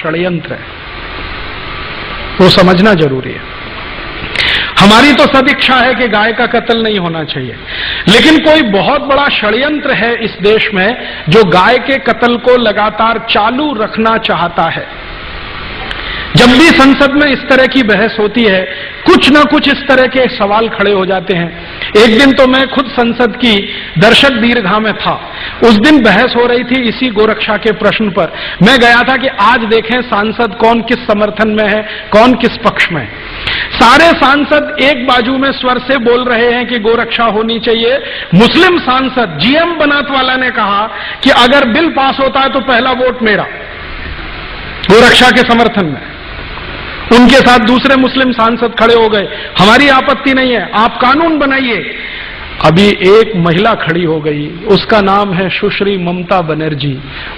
षड्यंत्र है, वो समझना जरूरी है। हमारी तो सदिच्छा है कि गाय का कत्ल नहीं होना चाहिए, लेकिन कोई बहुत बड़ा षड्यंत्र है इस देश में जो गाय के कत्ल को लगातार चालू रखना चाहता है। जब भी संसद में इस तरह की बहस होती है, कुछ ना कुछ इस तरह के सवाल खड़े हो जाते हैं। एक दिन तो मैं खुद संसद की दर्शक दीर्घा में था, उस दिन बहस हो रही थी इसी गोरक्षा के प्रश्न पर। मैं गया था कि आज देखें सांसद कौन किस समर्थन में है, कौन किस पक्ष में है। सारे सांसद एक बाजू में स्वर से बोल रहे हैं कि गोरक्षा होनी चाहिए। मुस्लिम सांसद जीएम बनात वाला ने कहा कि अगर बिल पास होता है तो पहला वोट मेरा, गोरक्षा के समर्थन में। उनके साथ दूसरे मुस्लिम सांसद खड़े हो गए, हमारी आपत्ति नहीं है, आप कानून बनाइए। अभी एक महिला खड़ी हो गई, उसका नाम है सुश्री ममता बनर्जी।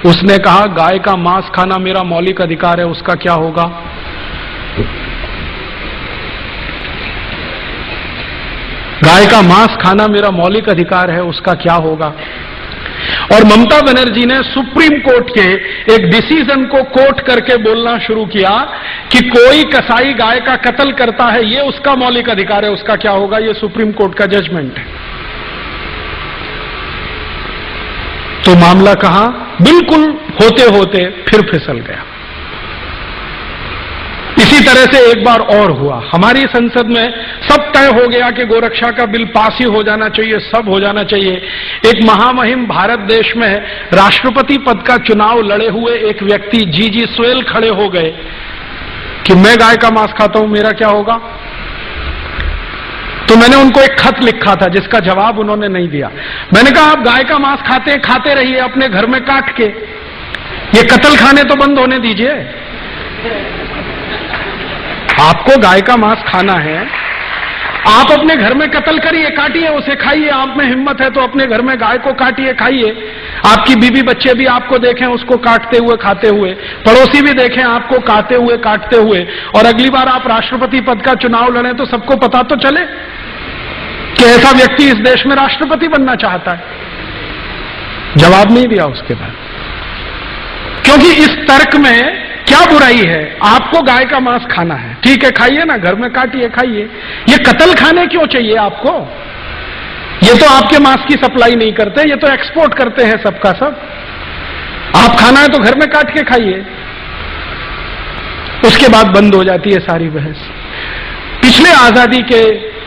उसने कहा गाय का मांस खाना मेरा मौलिक अधिकार है, उसका क्या होगा? गाय का मांस खाना मेरा मौलिक अधिकार है, उसका क्या होगा? और ममता बनर्जी ने सुप्रीम कोर्ट के एक डिसीजन को कोट करके बोलना शुरू किया कि कोई कसाई गाय का कत्ल करता है, ये उसका मौलिक अधिकार है, उसका क्या होगा? ये सुप्रीम कोर्ट का जजमेंट है। तो मामला कहां बिल्कुल होते होते फिर फिसल गया। इसी तरह से एक बार और हुआ, हमारी संसद में सब तय हो गया कि गोरक्षा का बिल पास ही हो जाना चाहिए, सब हो जाना चाहिए। एक महामहिम भारत देश में राष्ट्रपति पद का चुनाव लड़े हुए एक व्यक्ति जी स्वेल खड़े हो गए कि मैं गाय का मांस खाता हूं, मेरा क्या होगा? तो मैंने उनको एक खत लिखा था जिसका जवाब उन्होंने नहीं दिया। मैंने कहा आप गाय का मांस खाते रहिए अपने घर में काट के, ये कत्ल खाने तो बंद होने दीजिए। आपको गाय का मांस खाना है, आप अपने घर में कत्ल करिए, काटिए, उसे खाइए। आप में हिम्मत है तो अपने घर में गाय को काटिए, खाइए। आपकी बीवी बच्चे भी आपको देखें उसको काटते हुए, खाते हुए, पड़ोसी भी देखें आपको काटते हुए, काटते हुए, और अगली बार आप राष्ट्रपति पद का चुनाव लड़ें तो सबको पता तो चले कि ऐसा व्यक्ति इस देश में राष्ट्रपति बनना चाहता है। जवाब नहीं दिया उसके बाद, क्योंकि इस तर्क में क्या बुराई है? आपको गाय का मांस खाना है, ठीक है, खाइए ना, घर में काटिए, खाइए। ये कत्ल खाने क्यों चाहिए आपको? ये तो आपके मांस की सप्लाई नहीं करते, ये तो एक्सपोर्ट करते हैं सबका सब। आप खाना है तो घर में काट के खाइए। उसके बाद बंद हो जाती है सारी बहस। पिछले आजादी के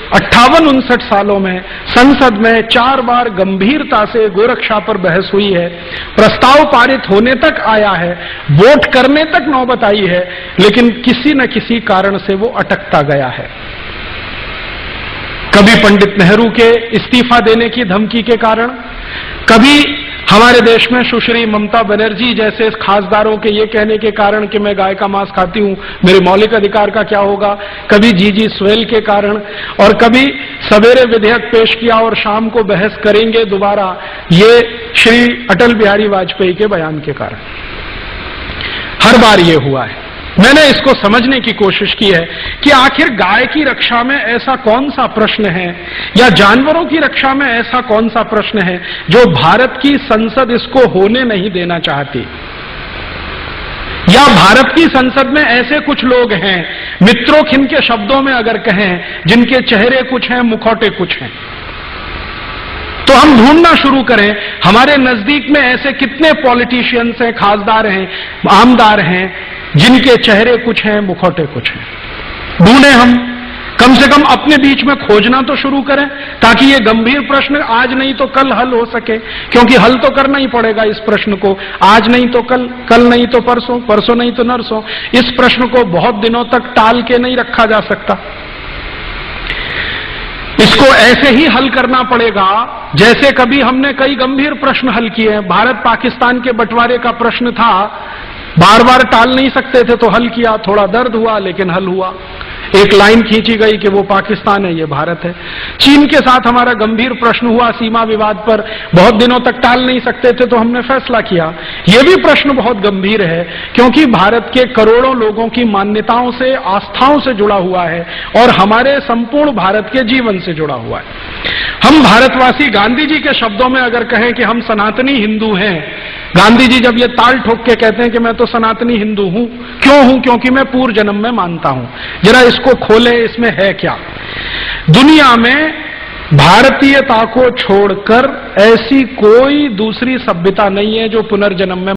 58-59 सालों में संसद में 4 बार गंभीरता से गोरक्षा पर बहस हुई है, प्रस्ताव पारित होने तक आया है, वोट करने तक नौबत आई है, लेकिन किसी न किसी कारण से वो अटकता गया है। कभी पंडित नेहरू के इस्तीफा देने की धमकी के कारण, कभी हमारे देश में सुश्री ममता बनर्जी जैसे खासदारों के ये कहने के कारण कि मैं गाय का मांस खाती हूं, मेरे मौलिक अधिकार का क्या होगा? कभी जी स्वेल के कारण, और कभी सवेरे विधेयक पेश किया और शाम को बहस करेंगे दोबारा, ये श्री अटल बिहारी वाजपेयी के बयान के कारण। हर बार ये हुआ है। मैंने इसको समझने की कोशिश की है कि आखिर गाय की रक्षा में ऐसा कौन सा प्रश्न है, या जानवरों की रक्षा में ऐसा कौन सा प्रश्न है जो भारत की संसद इसको होने नहीं देना चाहती, या भारत की संसद में ऐसे कुछ लोग हैं, मित्रोखिन के शब्दों में अगर कहें, जिनके चेहरे कुछ हैं, मुखौटे कुछ हैं। तो हम ढूंढना शुरू करें, हमारे नजदीक में ऐसे कितने पॉलिटिशियंस हैं, खासदार हैं, आमदार हैं, जिनके चेहरे कुछ हैं, मुखौटे कुछ हैं। ढूंढें, हम कम से कम अपने बीच में खोजना तो शुरू करें, ताकि ये गंभीर प्रश्न आज नहीं तो कल हल हो सके। क्योंकि हल तो करना ही पड़ेगा इस प्रश्न को, आज नहीं तो कल, कल नहीं तो परसों, परसों नहीं तो नरसों। इस प्रश्न को बहुत दिनों तक टाल के नहीं रखा जा सकता। इसको ऐसे ही हल करना पड़ेगा जैसे कभी हमने कई गंभीर प्रश्न हल किए हैं। भारत पाकिस्तान के बंटवारे का प्रश्न था, बार बार टाल नहीं सकते थे तो हल किया, थोड़ा दर्द हुआ लेकिन हल हुआ। एक लाइन खींची गई कि वो पाकिस्तान है, ये भारत है। चीन के साथ हमारा गंभीर प्रश्न हुआ सीमा विवाद पर, बहुत दिनों तक टाल नहीं सकते थे तो हमने फैसला किया। ये भी प्रश्न बहुत गंभीर है, क्योंकि भारत के करोड़ों लोगों की मान्यताओं से, आस्थाओं से जुड़ा हुआ है, और हमारे संपूर्ण भारत के जीवन से जुड़ा हुआ है। हम भारतवासी गांधी जी के शब्दों में अगर कहें कि हम सनातनी हिंदू हैं, गांधी जी जब ये ताल ठोक के कहते हैं कि मैं तो सनातनी हिंदू हूं, क्यों हूं? क्योंकि मैं पूर्व जन्म में मानता हूं। जरा इसको खोले, इसमें है क्या? दुनिया में भारतीयता को छोड़कर ऐसी कोई दूसरी सभ्यता नहीं है जो पुनर्जन्म में